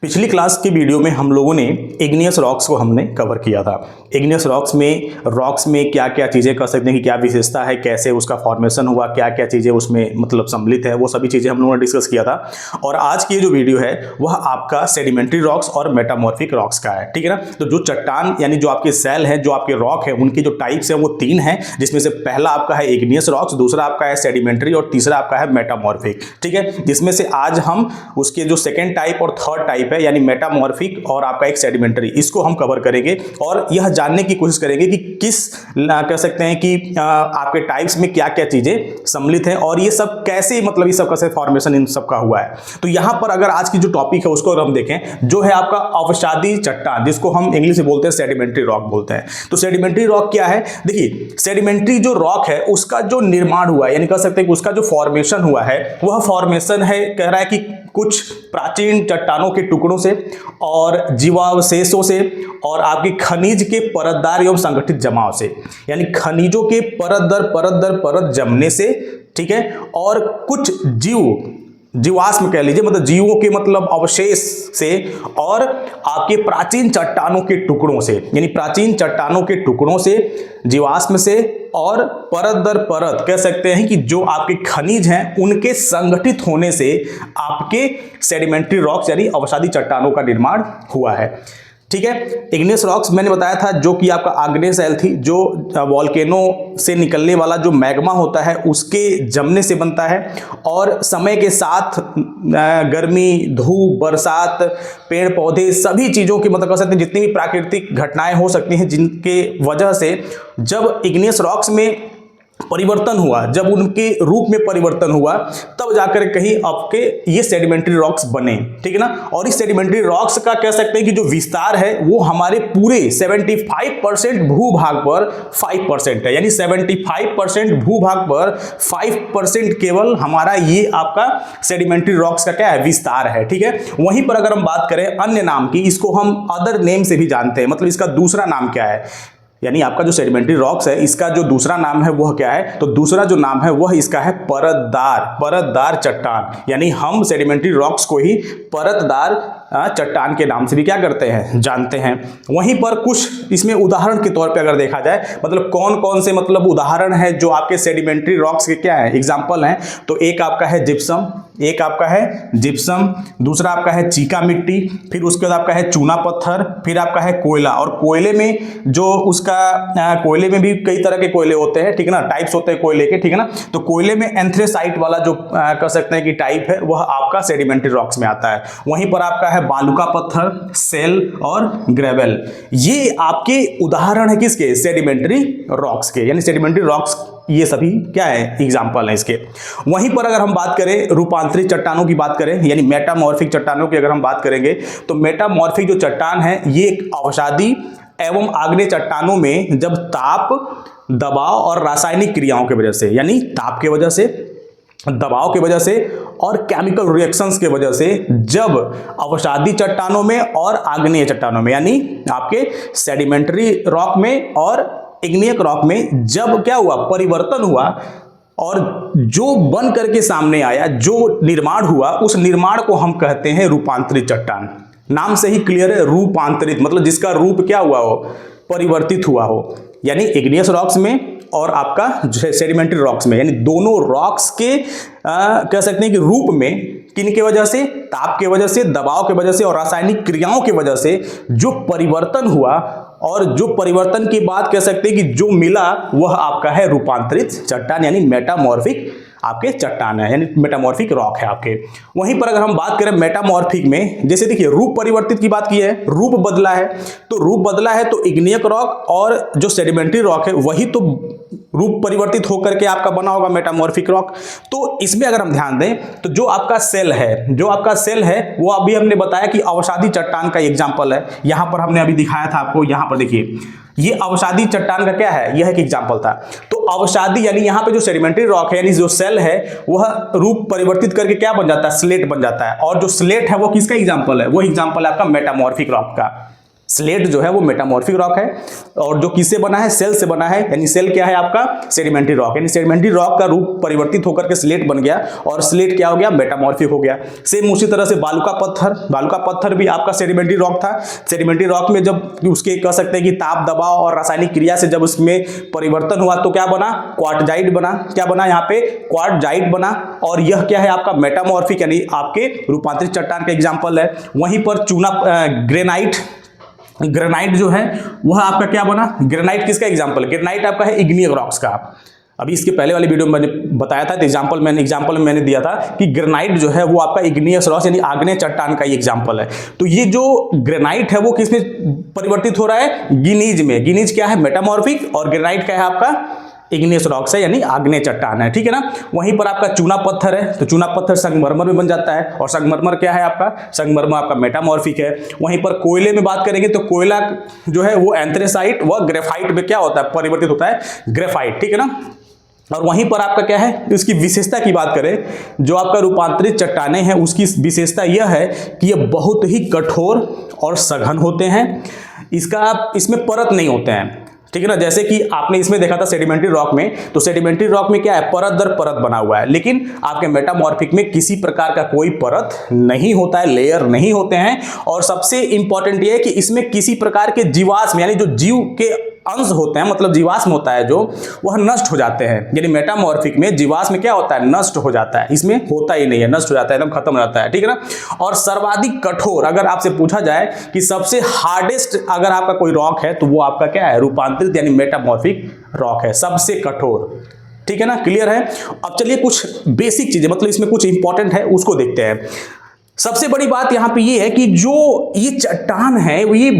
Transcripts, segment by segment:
पिछली क्लास के वीडियो में हम लोगों ने इग्नियस रॉक्स को हमने कवर किया था। इग्नियस रॉक्स में क्या क्या चीज़ें कर सकते हैं कि क्या विशेषता है, कैसे उसका फॉर्मेशन हुआ, क्या क्या चीज़ें उसमें मतलब सम्मिलित है, वो सभी चीज़ें हम लोगों ने डिस्कस किया था। और आज की जो वीडियो है वह आपका सेडिमेंट्री रॉक्स और मेटामॉर्फिक रॉक्स का है, ठीक है ना। तो जो चट्टान यानी जो आपके सेल है, जो आपके रॉक है, उनके जो टाइप्स हैं वो तीन हैं, जिसमें से पहला आपका है इग्नियस रॉक्स, दूसरा आपका है सेडिमेंट्री और तीसरा आपका है मेटामॉर्फिक, ठीक है। जिसमें से आज हम उसके जो सेकेंड टाइप और थर्ड टाइप है यानी मेटामॉर्फिक और आपका एक सेडिमेंट्री, इसको हम कवर करेंगे और यह जानने की कोशिश करेंगे कि किस कह सकते हैं कि आपके टाइप्स में क्या क्या चीजें सम्मिलित हैं और ये सब कैसे मतलब ये सब कैसे फॉर्मेशन इन सब का हुआ है। तो यहां पर अगर आज की जो टॉपिक है उसको अगर हम देखें, जो है आपका अवसादी चट्टान, जिसको हम इंग्लिश में बोलते हैं सेडिमेंट्री रॉक बोलते हैं। तो सेडिमेंट्री रॉक क्या है? देखिए, सेडिमेंट्री जो रॉक है उसका जो निर्माण हुआ है यानी कह सकते हैं कि उसका जो फॉर्मेशन हुआ है वह फॉर्मेशन है, कह रहा है कि कुछ प्राचीन चट्टानों के टुकड़ों से और जीवावशेषों से और आपके खनिज के परतदार एवं संगठित जमाव से, यानी खनिजों के परत दर परत जमने से, ठीक है, और कुछ जीवाश्म कह लीजिए, मतलब जीवों के मतलब अवशेष से और आपके प्राचीन चट्टानों के टुकड़ों से, यानी प्राचीन चट्टानों के टुकड़ों से, जीवाश्म से और परत दर परत कह सकते हैं कि जो आपके खनिज हैं उनके संगठित होने से आपके सेडिमेंट्री रॉक्स यानी अवसादी चट्टानों का निर्माण हुआ है, ठीक है। इग्नियस रॉक्स मैंने बताया था जो कि आपका आग्नेय शैल थी, जो वॉल्केनो से निकलने वाला जो मैग्मा होता है उसके जमने से बनता है और समय के साथ गर्मी, धूप, बरसात, पेड़ पौधे, सभी चीज़ों की मतलब कह सकते हैं जितनी भी प्राकृतिक घटनाएं हो सकती हैं जिनके वजह से जब इग्नियस रॉक्स में परिवर्तन हुआ, जब उनके रूप में परिवर्तन हुआ, तब जाकर कहीं आपके ये सेडिमेंट्री रॉक्स बने, ठीक है ना। और इस सेडिमेंट्री रॉक्स का कह सकते हैं कि जो विस्तार है वो हमारे पूरे 75% भूभाग पर 5% है, यानी 75% भूभाग पर 5% केवल हमारा ये आपका सेडिमेंट्री रॉक्स का क्या है, विस्तार है, ठीक है। वहीं पर अगर हम बात करें अन्य नाम की, इसको हम अदर नेम से भी जानते हैं, मतलब इसका दूसरा नाम क्या है, यानी आपका जो सेडिमेंट्री रॉक्स है इसका जो दूसरा नाम है वह क्या है, तो दूसरा जो नाम है वह इसका है परतदार चट्टान, यानी हम सेडिमेंट्री रॉक्स को ही परतदार चट्टान के नाम से भी क्या करते हैं, जानते हैं। वहीं पर कुछ इसमें उदाहरण के तौर पे अगर देखा जाए, मतलब कौन कौन से मतलब उदाहरण है जो आपके सेडिमेंट्री रॉक्स के क्या है, एग्जाम्पल हैं, तो एक आपका है जिप्सम, दूसरा आपका है चीका मिट्टी, फिर उसके बाद आपका है चूना पत्थर, फिर आपका है कोयला। और कोयले में जो उसका कोयले में भी कई तरह के कोयले होते हैं, ठीक है ना, टाइप्स होते हैं कोयले के, ठीक है ना। तो कोयले में एंथ्रेसाइट वाला जो कह सकते हैं कि टाइप है वह आपका सेडिमेंट्री रॉक्स में आता है। वहीं पर आपका है बालुका पत्थर, सेल और ग्रेवल। ये आपके उदाहरण है किसके, सेडिमेंट्री रॉक्स के, यानी सेडिमेंट्री रॉक्स ये सभी क्या है, एग्जाम्पल है इसके। वहीं पर अगर हम बात करें रूपांतरित चट्टानों की बात करें, यानी मेटामॉर्फिक चट्टानों की अगर हम बात करेंगे, तो मेटामॉर्फिक जो चट्टान है ये एक अवसादी एवं आग्नेय चट्टानों में जब ताप, दबाव और रासायनिक क्रियाओं की वजह से, यानी ताप की वजह से, दबाव की वजह से और केमिकल रिएक्शंस की वजह से, जब अवसादी चट्टानों में और आग्नेय चट्टानों में, यानी आपके सेडिमेंट्री रॉक में और इग्नियस रॉक में जब क्या हुआ, परिवर्तन हुआ और जो बन करके सामने आया, जो निर्माण हुआ, उस निर्माण को हम कहते हैं रूपांतरित चट्टान। नाम से ही क्लियर है, रूपांतरित मतलब जिसका रूप क्या हुआ हो, परिवर्तित हुआ हो, यानी इग्नियस रॉक्स में और आपका सेडिमेंट्री रॉक्स में, यानी दोनों रॉक्स के कह सकते हैं कि रूप में किन की वजह से, ताप की वजह से, दबाव की वजह से और रासायनिक क्रियाओं की वजह से जो परिवर्तन हुआ और जो परिवर्तन की बात कह सकते हैं कि जो मिला वह आपका है रूपांतरित चट्टान, यानी मेटामॉर्फिक आपके चट्टान है, यानी मेटामॉर्फिक रॉक है आपके। वहीं पर अगर हम बात करें मेटामॉर्फिक में, जैसे देखिए रूप परिवर्तित की बात की है, रूप बदला है, तो इग्नियस रॉक और जो सेडिमेंट्री रॉक है वही तो रूप परिवर्तित होकर के आपका बना होगा मेटामॉर्फिक रॉक। तो इसमें अगर हम ध्यान दें तो जो आपका सेल है वो अभी हमने बताया कि अवसादी चट्टान का एग्जाम्पल है। यहां पर हमने अभी दिखाया था आपको, यहां पर देखिए ये अवसादी चट्टान का क्या है, यह एक एग्जाम्पल था। तो अवसादी यानी यहाँ पे जो सेडिमेंट्री रॉक है यानी जो सेल है वह रूप परिवर्तित करके क्या बन जाता है, स्लेट बन जाता है। और जो स्लेट है वो किसका एग्जाम्पल है, वो एग्जाम्पल है आपका मेटामॉर्फिक रॉक का। स्लेट जो है वो मेटामॉर्फिक रॉक है, और जो किससे बना है, सेल से बना है, यानी सेल क्या है आपका, सेडिमेंट्री रॉक, यानी सेडिमेंट्री रॉक का रूप परिवर्तित होकर के स्लेट बन गया, और स्लेट क्या हो गया, मेटामॉर्फिक हो गया। सेम उसी तरह से बालू का पत्थर भी आपका सेडिमेंट्री रॉक था। सेडिमेंट्री रॉक में जब उसके कह सकते हैं कि ताप दबाव और रासायनिक क्रिया से जब उसमें परिवर्तन हुआ तो क्या बना, क्वार्टजाइट बना। क्या बना यहाँ पे, क्वार्टजाइट बना, और यह क्या है आपका मेटामॉर्फिक, यानी आपके रूपांतरित चट्टान का एग्जाम्पल है। वहीं पर ग्रेनाइट जो है वह आपका क्या बना, ग्रेनाइट किसका एग्जांपल, ग्रेनाइट आपका है इग्नियस रॉक्स का। अभी इसके पहले वाले वीडियो में मैंने बताया था, एग्जांपल में मैंने दिया था कि ग्रेनाइट जो है वो आपका इग्नियस रॉक्स यानी आग्नेय चट्टान का ही एग्जांपल है। तो ये जो ग्रेनाइट है वो किसमें परिवर्तित हो रहा है, गिनीज में। गिनीज क्या है, मेटामॉर्फिक, और ग्रेनाइट क्या है आपका, इग्नियस रॉक्स है यानी आग्नेय चट्टान है, ठीक है ना। वहीं पर आपका चूना पत्थर है, तो चूना पत्थर संगमरमर में बन जाता है, और संगमरमर क्या है आपका, संगमरमर आपका मेटामॉर्फिक है। वहीं पर कोयले में बात करेंगे तो कोयला जो है वो एंथ्रेसाइट व ग्रेफाइट में क्या होता है, परिवर्तित होता है ग्रेफाइट, ठीक है ना। और वहीं पर आपका क्या है, इसकी विशेषता की बात करें, जो आपका रूपांतरित चट्टानें हैं उसकी विशेषता यह है कि ये बहुत ही कठोर और सघन होते हैं। इसमें परत नहीं होते हैं, ठीक है ना। जैसे कि आपने इसमें देखा था सेडिमेंट्री रॉक में, तो सेडिमेंट्री रॉक में क्या है, परत दर परत बना हुआ है, लेकिन आपके मेटामॉर्फिक में किसी प्रकार का कोई परत नहीं होता है, लेयर नहीं होते हैं। और सबसे इंपॉर्टेंट ये है कि इसमें किसी प्रकार के जीवाश्म यानी जो जीव के अंश होते हैं, मतलब जीवाश्म होता है जो, वह नष्ट हो जाते हैं। यानी मेटामॉर्फिक में जीवाश्म क्या होता है, नष्ट हो जाता है, इसमें होता ही नहीं है, नष्ट हो जाता है, एकदम खत्म हो जाता है, ठीक है ना। और सर्वाधिक कठोर, अगर आपसे पूछा जाए कि सबसे हार्डेस्ट अगर आपका कोई रॉक है तो वो आपका क्या है, रूपांतरित यानी मेटामॉर्फिक रॉक है, सबसे कठोर, ठीक है ना, क्लियर है। अब चलिए कुछ बेसिक चीजें, मतलब इसमें कुछ इंपॉर्टेंट है उसको देखते हैं। सबसे बड़ी बात यहां पे ये है कि जो ये चट्टान है वो ये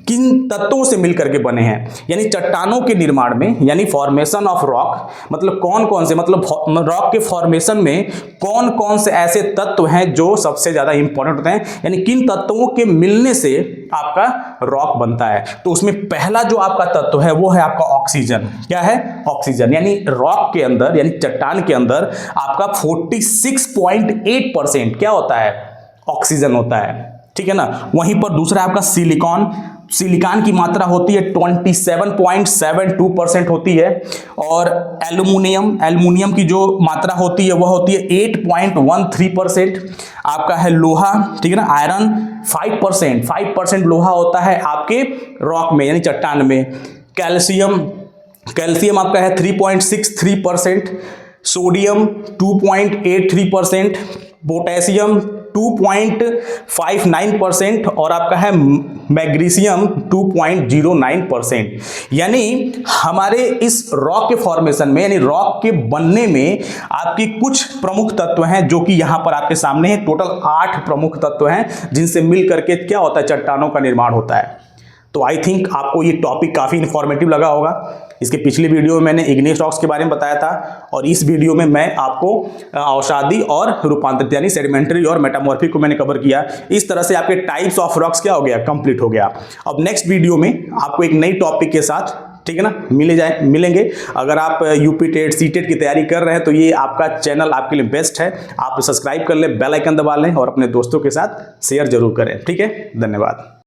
किन तत्वों से मिलकर के बने हैं, यानी चट्टानों के निर्माण में, यानी फॉर्मेशन ऑफ रॉक, मतलब कौन कौन से, मतलब रॉक के फॉर्मेशन में कौन कौन से ऐसे तत्व हैं जो सबसे ज्यादा इंपॉर्टेंट होते हैं, यानी किन तत्वों के मिलने से आपका रॉक बनता है। तो उसमें पहला जो आपका तत्व है वो है आपका ऑक्सीजन। क्या है, ऑक्सीजन, यानी रॉक के अंदर यानी चट्टान के अंदर आपका 46.8% क्या होता है, ऑक्सीजन होता है, ठीक है ना। वहीं पर दूसरा आपका सिलिकॉन की मात्रा होती है 27.72% होती है, और एल्युमिनियम की जो मात्रा होती है वह होती है 8.13%। आपका है लोहा, ठीक है ना, आयरन 5% लोहा होता है आपके रॉक में यानी चट्टान में। कैल्शियम आपका है 3.63%, सोडियम 2.83%, पोटेशियम 2.59%, और आपका है मैग्नीशियम 2.09%। यानी हमारे इस रॉक के फॉर्मेशन में यानी रॉक के बनने में आपकी कुछ प्रमुख तत्व हैं जो कि यहां पर आपके सामने हैं। टोटल 8 प्रमुख तत्व हैं जिनसे मिल करके क्या होता है, चट्टानों का निर्माण होता है। तो आई थिंक आपको ये टॉपिक काफ़ी इंफॉर्मेटिव लगा होगा। इसके पिछले वीडियो में मैंने इग्नियस रॉक्स के बारे में बताया था, और इस वीडियो में मैं आपको अवसादी और रूपांतरित यानी सेडिमेंट्री और मेटामॉर्फिक को मैंने कवर किया। इस तरह से आपके टाइप्स ऑफ रॉक्स क्या हो गया, कंप्लीट हो गया। अब नेक्स्ट वीडियो में आपको एक नई टॉपिक के साथ, ठीक है ना, मिलेंगे। अगर आप यूपी टेट सीटेट की तैयारी कर रहे हैं तो ये आपका चैनल आपके लिए बेस्ट है। आप सब्सक्राइब कर लें, बेल आइकन दबा लें और अपने दोस्तों के साथ शेयर जरूर करें, ठीक है। धन्यवाद।